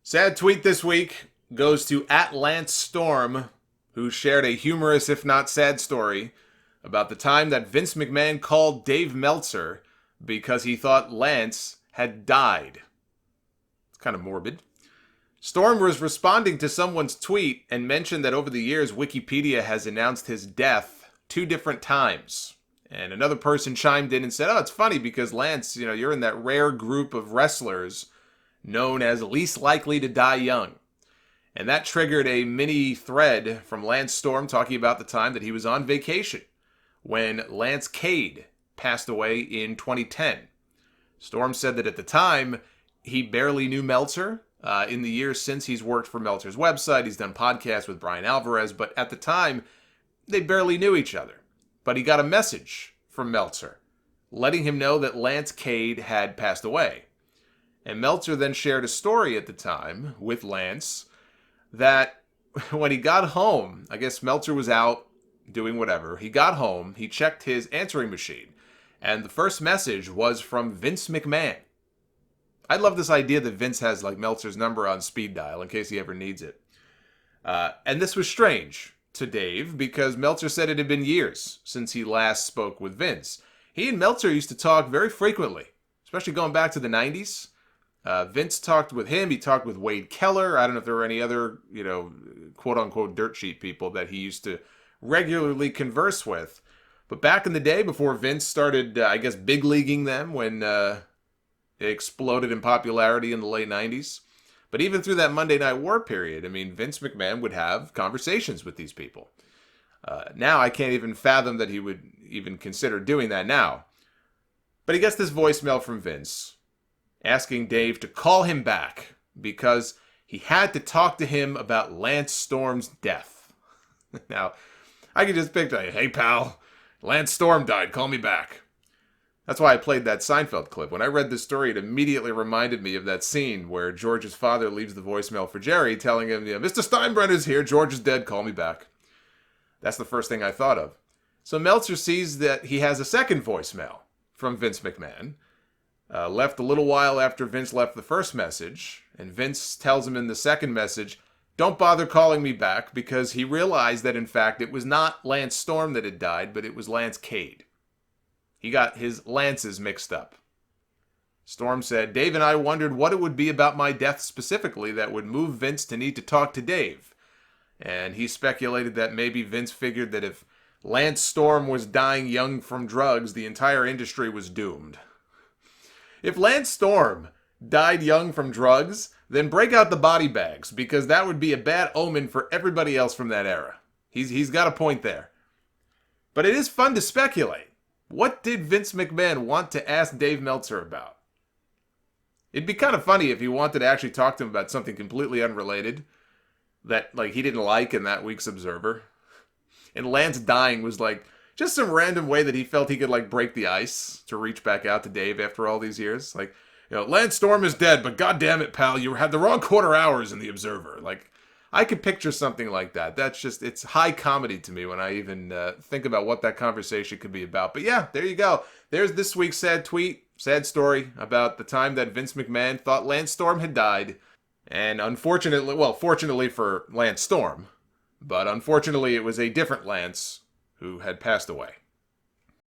Sad tweet this week goes to @LanceStorm, who shared a humorous, if not sad, story about the time that Vince McMahon called Dave Meltzer because he thought Lance had died. It's kind of morbid. Storm was responding to someone's tweet and mentioned that over the years, Wikipedia has announced his death 2 different times. And another person chimed in and said, oh, it's funny because Lance, you're in that rare group of wrestlers known as least likely to die young. And that triggered a mini thread from Lance Storm talking about the time that he was on vacation when Lance Cade passed away in 2010. Storm said that at the time, he barely knew Meltzer. In the years since, he's worked for Meltzer's website. He's done podcasts with Brian Alvarez. But at the time, they barely knew each other. But he got a message from Meltzer letting him know that Lance Cade had passed away. And Meltzer then shared a story at the time with Lance that when he got home, I guess Meltzer was out doing whatever. He got home, he checked his answering machine, and the first message was from Vince McMahon. I love this idea that Vince has like Meltzer's number on speed dial in case he ever needs it. And this was strange to Dave because Meltzer said it had been years since he last spoke with Vince. He and Meltzer used to talk very frequently, especially going back to the 90s. Vince talked with him. He talked with Wade Keller. I don't know if there were any other, quote-unquote dirt sheet people that he used to regularly converse with. But back in the day, before Vince started, big leaguing them when it exploded in popularity in the late 90s. But even through that Monday Night War period, Vince McMahon would have conversations with these people. Now, I can't even fathom that he would even consider doing that now. But he gets this voicemail from Vince asking Dave to call him back because he had to talk to him about Lance Storm's death. Now, I can just picture, hey pal, Lance Storm died, call me back. That's why I played that Seinfeld clip. When I read this story, it immediately reminded me of that scene where George's father leaves the voicemail for Jerry telling him, Mr. Steinbrenner's here, George is dead, call me back. That's the first thing I thought of. So Meltzer sees that he has a second voicemail from Vince McMahon. Left a little while after Vince left the first message, and Vince tells him in the second message, don't bother calling me back, because he realized that in fact it was not Lance Storm that had died, but it was Lance Cade. He got his Lances mixed up. Storm said, Dave and I wondered what it would be about my death specifically that would move Vince to need to talk to Dave. And he speculated that maybe Vince figured that if Lance Storm was dying young from drugs, the entire industry was doomed. If Lance Storm died young from drugs, then break out the body bags, because that would be a bad omen for everybody else from that era. He's got a point there. But it is fun to speculate. What did Vince McMahon want to ask Dave Meltzer about? It'd be kind of funny if he wanted to actually talk to him about something completely unrelated that he didn't like in that week's Observer. And Lance dying was just some random way that he felt he could break the ice to reach back out to Dave after all these years. Lance Storm is dead, but goddamn it, pal, you had the wrong quarter hours in the Observer. I could picture something like that. That's just, it's high comedy to me when I even think about what that conversation could be about. But yeah, there you go. There's this week's sad tweet, sad story about the time that Vince McMahon thought Lance Storm had died. And fortunately for Lance Storm, but unfortunately it was a different Lance who had passed away.